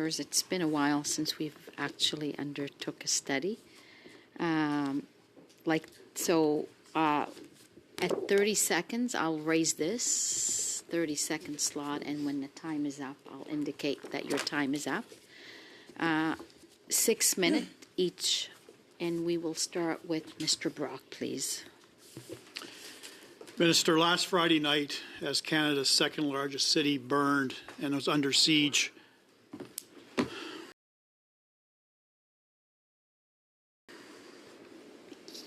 members, it's been a while since we've actually undertook a study. At 30 seconds, I'll raise this 30-second slot, and when the time is up, I'll indicate that your time is up. 6 minutes each, and we will start with Mr. Brock, please. Minister, last Friday night, as Canada's second largest city burned and was under siege,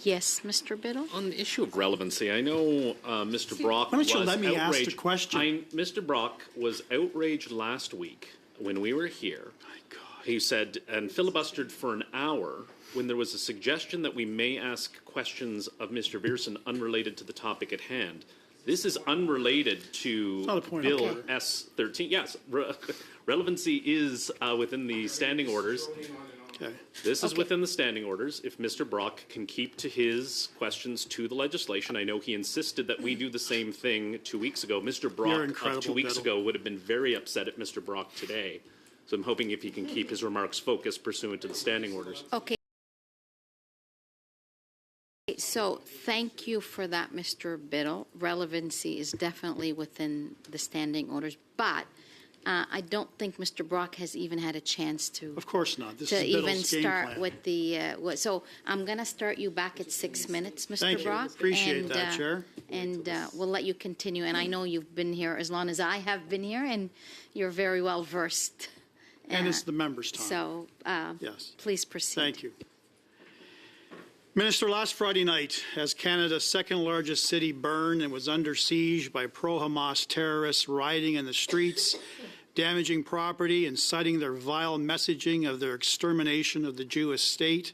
Yes, Mr. Biddle? On the issue of relevancy, I know Mr. Brock why don't you was let me ask outraged. the question? Mr. Brock was outraged last week when we were here. My God. He said, and filibustered for an hour when there was a suggestion that we may ask questions of Mr. Viersen unrelated to the topic at hand. This is unrelated to Bill S-13. Yes, relevancy is within the standing orders. Okay. This is within the standing orders. If Mr. Brock can keep to his questions to the legislation, I know he insisted that we do the same thing 2 weeks ago. Mr. Brock of 2 weeks ago would have been very upset at Mr. Brock today. So I'm hoping if he can keep his remarks focused pursuant to the standing orders. Okay. So thank you for that, Mr. Biddle. Relevancy is definitely within the standing orders, but I don't think Mr. Brock has even had a chance to. Of course not. This to is even Biddle's game start plan. with the. So I'm going to start you back at 6 minutes, Mr. Thank Brock. you. Appreciate that, Chair. And we'll let you continue. And I know you've been here as long as I have been here, and you're very well versed. And it's the members' time. So yes. Please proceed. Thank you. Minister, last Friday night, as Canada's second largest city burned and was under siege by pro-Hamas terrorists rioting in the streets, damaging property, inciting their vile messaging of their extermination of the Jewish state,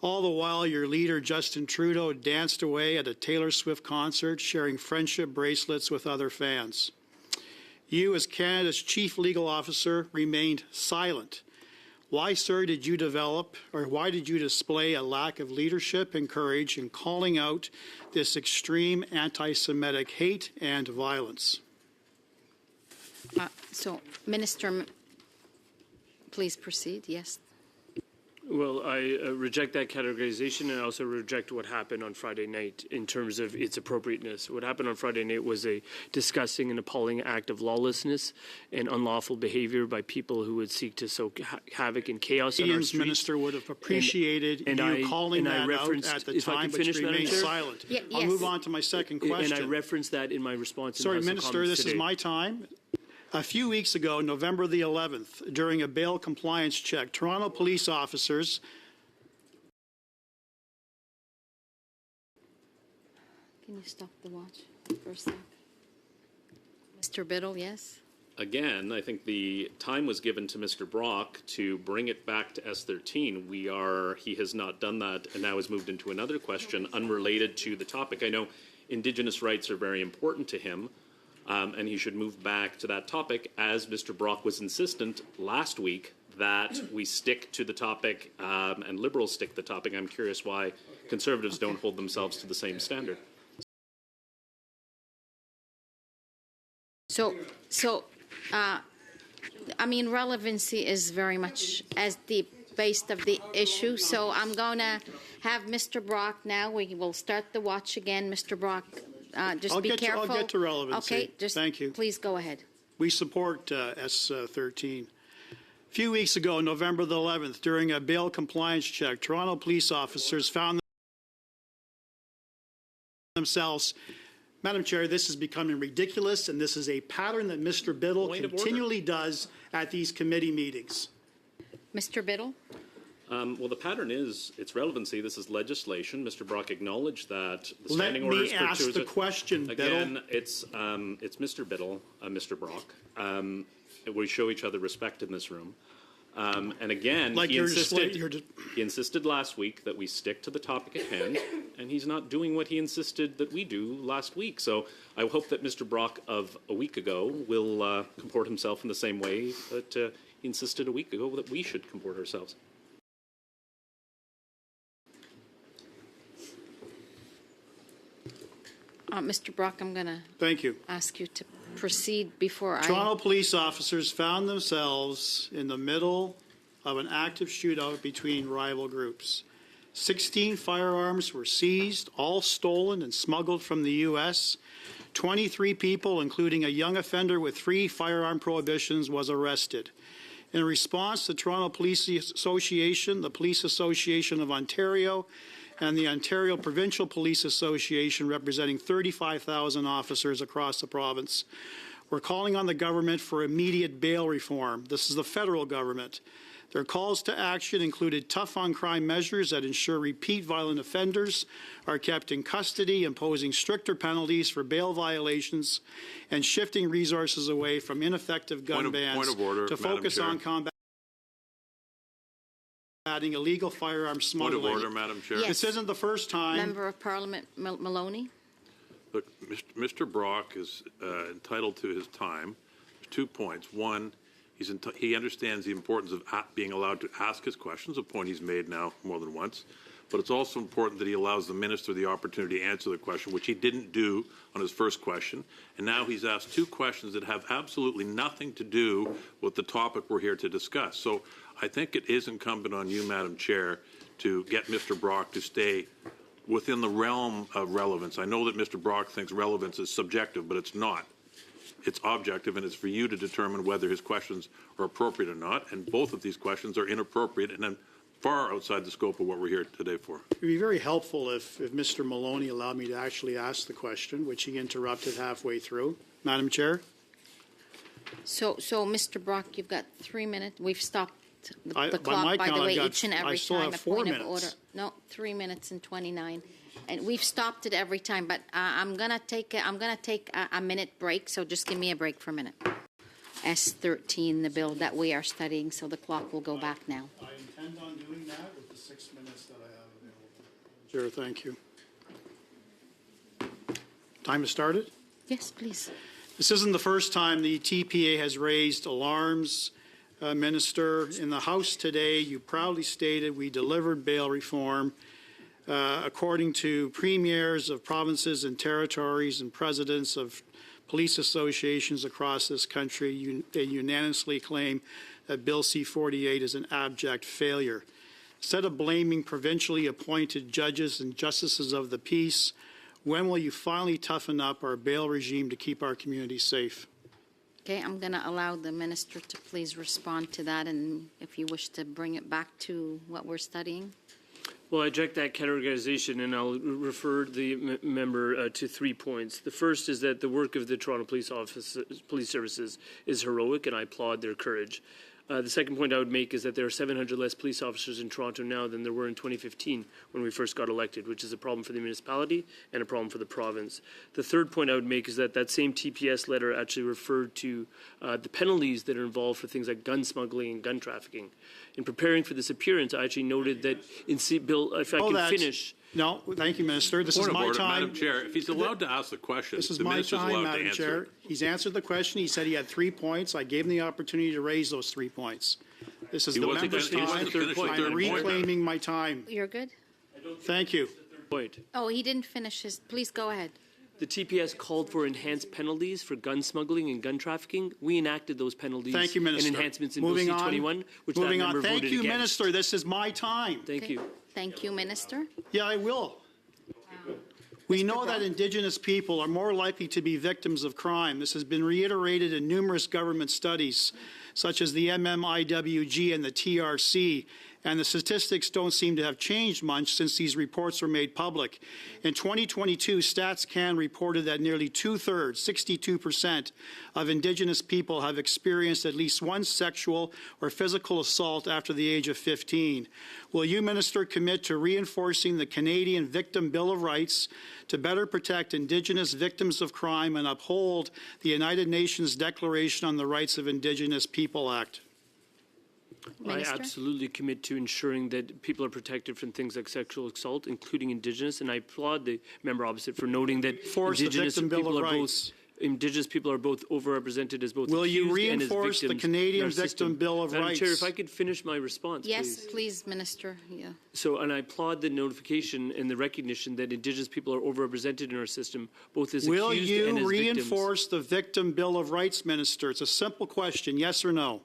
all the while your leader, Justin Trudeau, danced away at a Taylor Swift concert, sharing friendship bracelets with other fans. You, as Canada's chief legal officer, remained silent. Why, sir, did you develop, or why did you display a lack of leadership and courage in calling out this extreme anti-Semitic hate and violence? So, Minister, please proceed. Yes. Well, I reject that categorization, and I also reject what happened on Friday night in terms of its appropriateness. What happened on Friday night was a disgusting and appalling act of lawlessness and unlawful behavior by people who would seek to sow havoc and chaos on our streets. Minister would have appreciated you calling that out at the time, but you remained silent. Yes. I'll move on to my second question. And I referenced that in my response. Sorry, Minister, this is my time. A few weeks ago, November the 11th, during a bail compliance check, Toronto police officers Can you stop the watch for a sec? Mr. Biddle, yes? Again, I think the time was given to Mr. Brock to bring it back to S13. He has not done that and now has moved into another question unrelated to the topic. I know Indigenous rights are very important to him. And he should move back to that topic, as Mr. Brock was insistent last week that we stick to the topic and Liberals stick to the topic. I'm curious why Conservatives don't hold themselves to the same standard. I mean, relevancy is very much as the base of the issue. So I'm going to have Mr. Brock now. We will start the watch again. Mr. Brock, just be careful. I'll get to relevancy. Okay, just thank you. Please go ahead. We support S13. A few weeks ago, November the 11th, during a bail compliance check, Toronto police officers found themselves. Madam Chair, this is becoming ridiculous, and this is a pattern that Mr. Biddle continually does at these committee meetings. Mr. Biddle? Well, the pattern is its relevancy. This is legislation. Mr. Brock acknowledged that the standing orders. Let me ask the question, Again, Biddle. it's Mr. Biddle, Mr. Brock. We show each other respect in this room. And again, like he insisted last week that we stick to the topic at hand, and he's not doing what he insisted that we do last week. So I hope that Mr. Brock of a week ago will comport himself in the same way that he insisted a week ago that we should comport ourselves. Mr. Brock, I'm going to ask you to proceed before Toronto police officers found themselves in the middle of an active shootout between rival groups. 16 firearms were seized, all stolen and smuggled from the U.S. 23 people, including a young offender with 3 firearm prohibitions, was arrested. In response, the Toronto Police Association, the Police Association of Ontario, and the Ontario Provincial Police Association, representing 35,000 officers across the province, were calling on the government for immediate bail reform. This is the federal government. Their calls to action included tough-on-crime measures that ensure repeat violent offenders are kept in custody, imposing stricter penalties for bail violations, and shifting resources away from ineffective gun bans to focus on combating illegal firearm smuggling. Point of order, Madam Chair. Yes. This isn't the first time. Member of Parliament Maloney. Look, Mr. Brock is entitled to his time. There's 2 points. One, he understands the importance of being allowed to ask his questions, a point he's made now more than once. But it's also important that he allows the minister the opportunity to answer the question, which he didn't do on his first question. And now he's asked 2 questions that have absolutely nothing to do with the topic we're here to discuss. So I think it is incumbent on you, Madam Chair, to get Mr. Brock to stay within the realm of relevance. I know that Mr. Brock thinks relevance is subjective, but it's not. It's objective, and it's for you to determine whether his questions are appropriate or not. And both of these questions are inappropriate and then far outside the scope of what we're here today for. It would be very helpful if Mr. Maloney allowed me to actually ask the question, which he interrupted halfway through. Madam Chair? So Mr. Brock, you've got 3 minutes. We've stopped the By clock, my by the count, way, I've got- each and I every still time. have A 4 point of minutes. order. No, 3 minutes and 29. And we've stopped it every time, but I'm gonna take a minute break, so just give me a break for a minute. S13, the bill that we are studying, so the clock will go back now. I intend on doing that with the 6 minutes that I have available. Chair, thank you. Time to start it? Yes, please. This isn't the first time the TPA has raised alarms, Minister. In the House today, you proudly stated we delivered bail reform. According to premiers of provinces and territories and presidents of police associations across this country, they unanimously claim that Bill C-48 is an abject failure. Instead of blaming provincially appointed judges and justices of the peace, when will you finally toughen up our bail regime to keep our communities safe? Okay, I'm going to allow the minister to please respond to that, and if you wish to bring it back to what we're studying. Well, I object that categorization, and I'll refer the member to 3 points. The first is that the work of the Toronto Police Services is heroic, and I applaud their courage. The second point I would make is that there are 700 less police officers in Toronto now than there were in 2015 when we first got elected, which is a problem for the municipality and a problem for the province. The third point I would make is that same TPS letter actually referred to the penalties that are involved for things like gun smuggling and gun trafficking. In preparing for this appearance, I actually noted that in Bill, if I can finish. No, thank you, Minister. This is my time. Madam Chair, if he's allowed to ask the question, This is the my minister's time, allowed to Madam answer. Chair. He's answered the question. He said he had 3 points. I gave him the opportunity to raise those 3 points. This is He the wasn't member's gonna- he time. wasn't finished the I'm third point, reclaiming my time. You're good? Thank you. Point. Oh, he didn't finish his. Please go ahead. The TPS called for enhanced penalties for gun smuggling and gun trafficking. We enacted those penalties Thank you, Minister. and enhancements in Moving Bill on. C-21, which Moving that on. member Thank voted you, against. Minister. This is my time. Thank you. Thank you, Minister. Yeah, I will. We know that Indigenous people are more likely to be victims of crime. This has been reiterated in numerous government studies, such as the MMIWG and the TRC, and the statistics don't seem to have changed much since these reports were made public. In 2022, StatsCan reported that nearly 2/3, 62%, of Indigenous people have experienced at least one sexual or physical assault after the age of 15. Will you, Minister, commit to reinforcing the Canadian Victim Bill of Rights to better protect Indigenous victims of crime and uphold the United Nations Declaration on the Rights of Indigenous People Act? Minister? I absolutely commit to ensuring that people are protected from things like sexual assault, including Indigenous, and I applaud the member opposite for noting that Force the Indigenous Victim Bill people of are Rights. both Indigenous people are both overrepresented as both Will you accused and as reinforce the victims Canadian in our Victim system. Bill of Madam Rights? Chair, if I could finish my response, Yes, please. please, Minister. Yeah. So, and I applaud the notification and the recognition that Indigenous people are overrepresented in our system, both as Will accused and you as victims. reinforce the Victim Bill of Rights, Minister? It's a simple question, yes or no?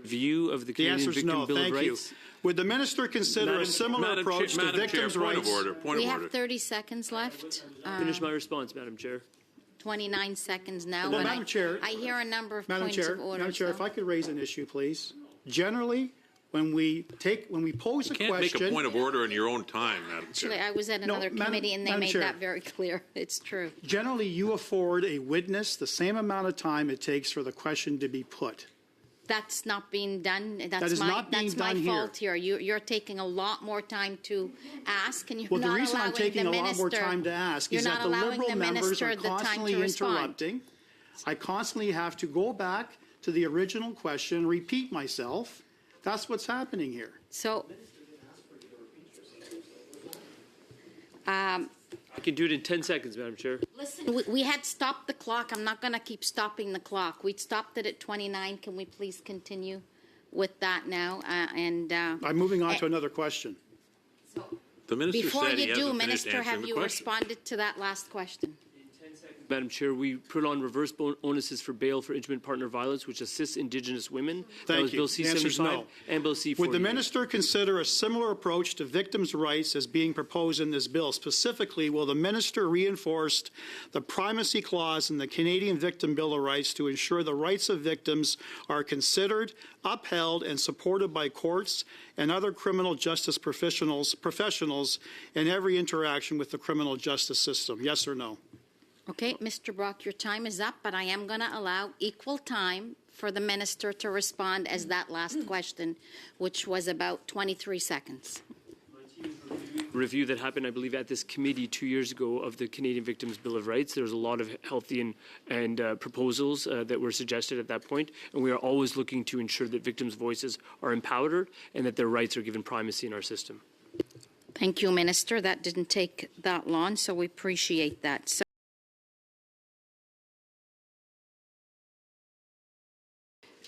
View of the The Canadian answer is Victim no. Bill Thank of you. Rights. Would the minister consider a similar approach to Madam victims' Chair, rights? Point of order. Point We of have order. 30 seconds left. Finish my response, Madam Chair. 29 seconds now. Well, and Madam Chair- I hear a number of Madam points Chair, of order. Madam Chair, so- if I could raise an issue, please. Generally, when we pose a You can't make question, a point of order in your own time, Madam Chair. Actually, I was at another Madam- committee and they Madam made Chair. that very clear. It's true. generally you afford a witness the same amount of time it takes for the question to be put. That's not being done. That's is my, not being that's my done here. fault here. You're taking a lot more time to ask, and you're Well, the not reason I'm allowing taking the a lot more minister- time to ask you're is not that the allowing Liberal the members minister are the time constantly to respond. interrupting. I constantly have to go back to the original question, repeat myself. That's what's happening here. So, I can do it in 10 seconds, Madam Chair. listen, we had stopped the clock. I'm not going to keep stopping the clock. We stopped it at 29. Can we please continue with that now? I'm moving on to another question. The minister Before said he you hasn't do, finished Minister, answering have the you question. responded to that last question? Madam Chair, we put on reverse bonuses for bail for intimate partner violence, which assists Indigenous women. That Thank was you. Bill The answer is C-75 no. and Bill C-48. Would the minister consider a similar approach to victims' rights as being proposed in this bill? Specifically, will the minister reinforce the primacy clause in the Canadian Victim Bill of Rights to ensure the rights of victims are considered, upheld, and supported by courts and other criminal justice professionals in every interaction with the criminal justice system? Yes or no? Okay, Mr. Brock, your time is up, but I am going to allow equal time for the minister to respond as that last question, which was about 23 seconds. Review that happened, I believe, at this committee 2 years ago of the Canadian Victims Bill of Rights. There was a lot of healthy and proposals that were suggested at that point, and we are always looking to ensure that victims' voices are empowered and that their rights are given primacy in our system. Thank you, Minister. That didn't take that long, so we appreciate that. So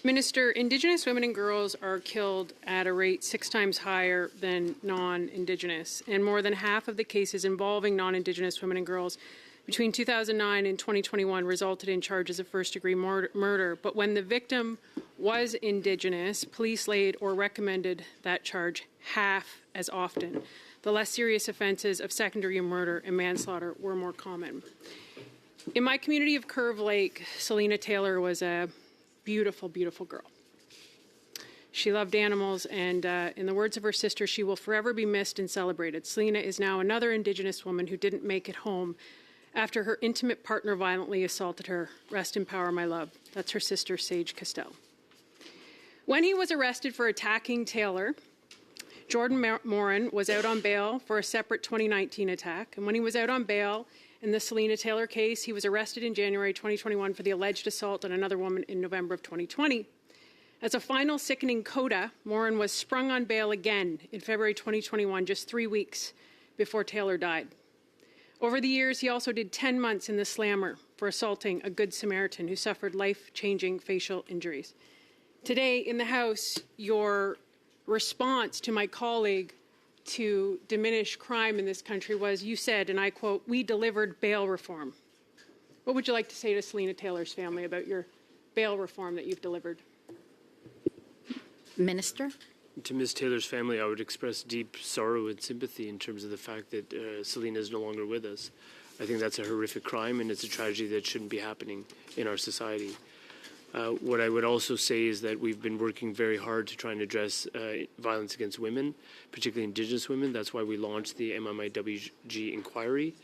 Minister, Indigenous women and girls are killed at a rate 6 times higher than non-Indigenous, and more than half of the cases involving non-Indigenous women and girls between 2009 and 2021 resulted in charges of first-degree murder. But when the victim was Indigenous, police laid or recommended that charge half as often. The less serious offences of second-degree murder and manslaughter were more common. In my community of Curve Lake, Selena Taylor was a beautiful, beautiful girl. She loved animals, and in the words of her sister, she will forever be missed and celebrated. Selena is now another Indigenous woman who didn't make it home after her intimate partner violently assaulted her. Rest in power, my love. That's her sister, Sage Castell. When he was arrested for attacking Taylor, Jordan Morin was out on bail for a separate 2019 attack. And when he was out on bail in the Selena Taylor case, he was arrested in January 2021 for the alleged assault on another woman in November of 2020. As a final sickening coda, Morin was sprung on bail again in February 2021, just 3 weeks before Taylor died. Over the years, he also did 10 months in the Slammer for assaulting a Good Samaritan who suffered life-changing facial injuries. Today in the House, your response to my colleague to diminish crime in this country was, you said, and I quote, "We delivered bail reform." What would you like to say to Selena Taylor's family about your bail reform that you've delivered? Minister? To Ms. Taylor's family, I would express deep sorrow and sympathy in terms of the fact that Selena is no longer with us. I think that's a horrific crime, and it's a tragedy that shouldn't be happening in our society. What I would also say is that we've been working very hard to try and address violence against women, particularly Indigenous women. That's why we launched the MMIWG inquiry.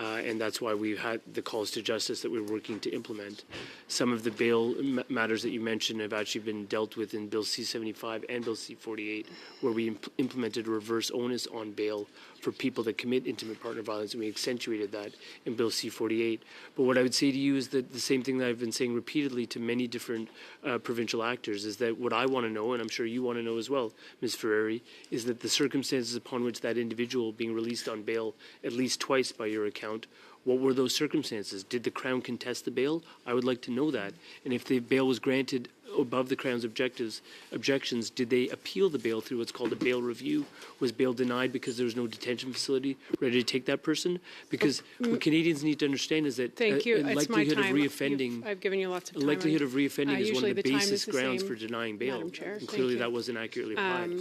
And that's why we've had the calls to justice that we're working to implement. Some of the bail matters that you mentioned have actually been dealt with in Bill C-75 and Bill C-48, where we implemented a reverse onus on bail for people that commit intimate partner violence, and we accentuated that in Bill C-48. But what I would say to you is that the same thing that I've been saying repeatedly to many different provincial actors is that what I want to know, and I'm sure you want to know as well, Ms. Ferrari, is that the circumstances upon which that individual being released on bail at least twice by your account, what were those circumstances? Did the Crown contest the bail? I would like to know that. And if the bail was granted above the Crown's objections, did they appeal the bail through what's called a bail review? Was bail denied because there was no detention facility ready to take that person? Because what Canadians need to understand is that Thank you. a It's my likelihood of time. reoffending, I've given you lots of a time. likelihood of reoffending is one usually of the the time is basis the grounds same, for denying bail. Madam Chair. And Thank clearly you. that wasn't accurately applied.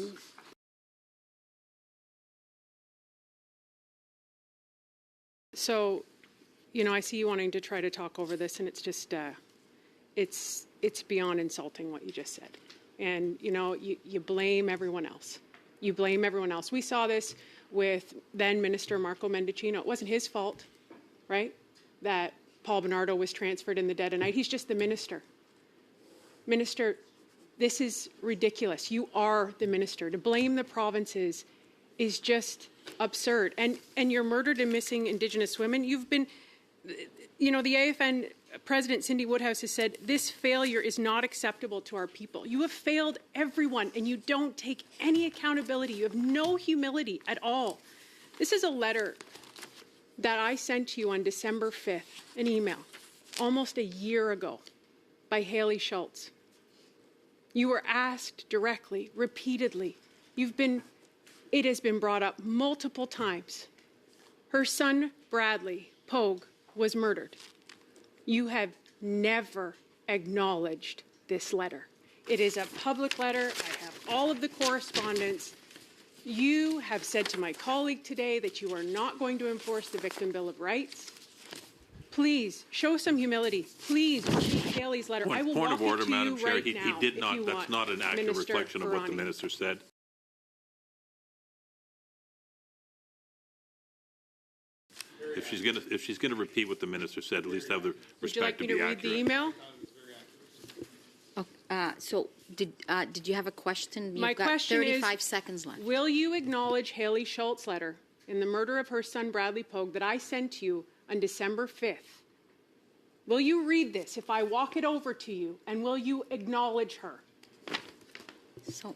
So, I see you wanting to try to talk over this, and it's just, it's beyond insulting what you just said. And, you blame everyone else. You blame everyone else. We saw this with then Minister Marco Mendicino. It wasn't his fault, right, that Paul Bernardo was transferred in the dead of night. He's just the minister. Minister, this is ridiculous. You are the minister. To blame the provinces is just absurd. And your murdered and missing Indigenous women, you've been, the AFN President Cindy Woodhouse has said, this failure is not acceptable to our people. You have failed everyone, and you don't take any accountability. You have no humility at all. This is a letter that I sent to you on December 5th, an email, almost a year ago, by Haley Schultz. You were asked directly, repeatedly. It has been brought up multiple times. Her son, Bradley Pogue, was murdered. You have never acknowledged this letter. It is a public letter. I have all of the correspondence. You have said to my colleague today that you are not going to enforce the Victim Bill of Rights. Please, show some humility. Please read Haley's letter. I will Point walk of order, it to Madam you Chair. right He now, did if not. you That's want, not an accurate Minister reflection of what the Varani. minister said. If she's gonna repeat what the minister said, at least have the Would you like respect to me be to read accurate. the email? So did you have a question? My You've got question 35 is, seconds left. will you acknowledge Haley Schultz's letter in the murder of her son Bradley Pogue that I sent you on December 5th? Will you read this if I walk it over to you, and will you acknowledge her? So,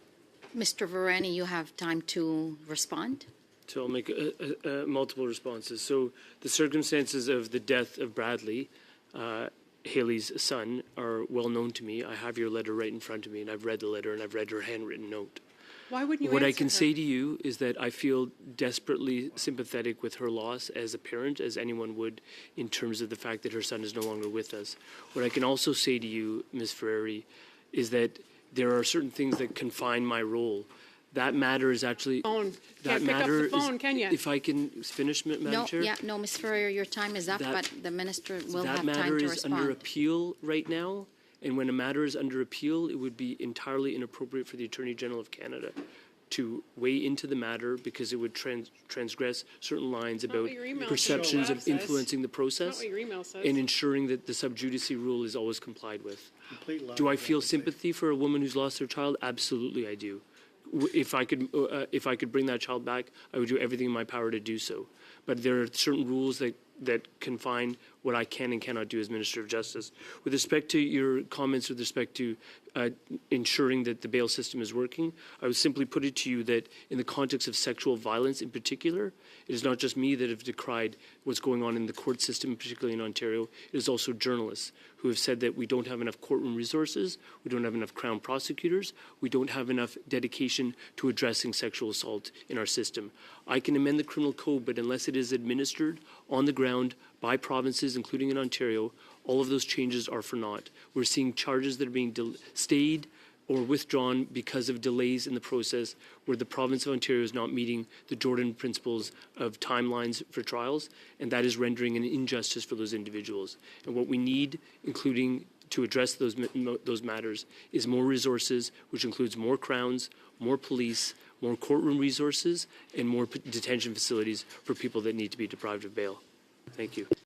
Mr. Varani, you have time to respond. So I'll make multiple responses. So the circumstances of the death of Bradley, Haley's son, are well known to me. I have your letter right in front of me, and I've read the letter, and I've read her handwritten note. Why wouldn't you What I answer can her? say to you is that I feel desperately sympathetic with her loss as a parent, as anyone would, in terms of the fact that her son is no longer with us. What I can also say to you, Ms. Ferrari, is that there are certain things that confine my role. That matter is actually Phone. that Can't pick up the matter phone, is, can ya? if I can finish, Madam Chair. No, Ms. Ferrer, your time is up, That- but the minister will That have matter time to is under respond. appeal right now, and when a matter is under appeal, it would be entirely inappropriate for the Attorney General of Canada to weigh into the matter because it would transgress certain lines not about what your email perceptions says. of influencing the process Not what your email says. and ensuring that the sub judice rule is always complied with. Complete lie. Do I feel sympathy for a woman who's lost her child? Absolutely, I do. If I could bring that child back, I would do everything in my power to do so. But there are certain rules that confine what I can and cannot do as Minister of Justice. With respect to your comments with respect to ensuring that the bail system is working, I would simply put it to you that in the context of sexual violence in particular, it is not just me that have decried what's going on in the court system, particularly in Ontario. It is also journalists who have said that we don't have enough courtroom resources, we don't have enough Crown prosecutors, we don't have enough dedication to addressing sexual assault in our system. I can amend the criminal code, but unless it is administered on the ground by provinces, including in Ontario, all of those changes are for naught. We're seeing charges that are being stayed or withdrawn because of delays in the process where the province of Ontario is not meeting the Jordan principles of timelines for trials, and that is rendering an injustice for those individuals. And what we need, including to address those matters, is more resources, which includes more crowns, more police, more courtroom resources, and more detention facilities for people that need to be deprived of bail. Thank you.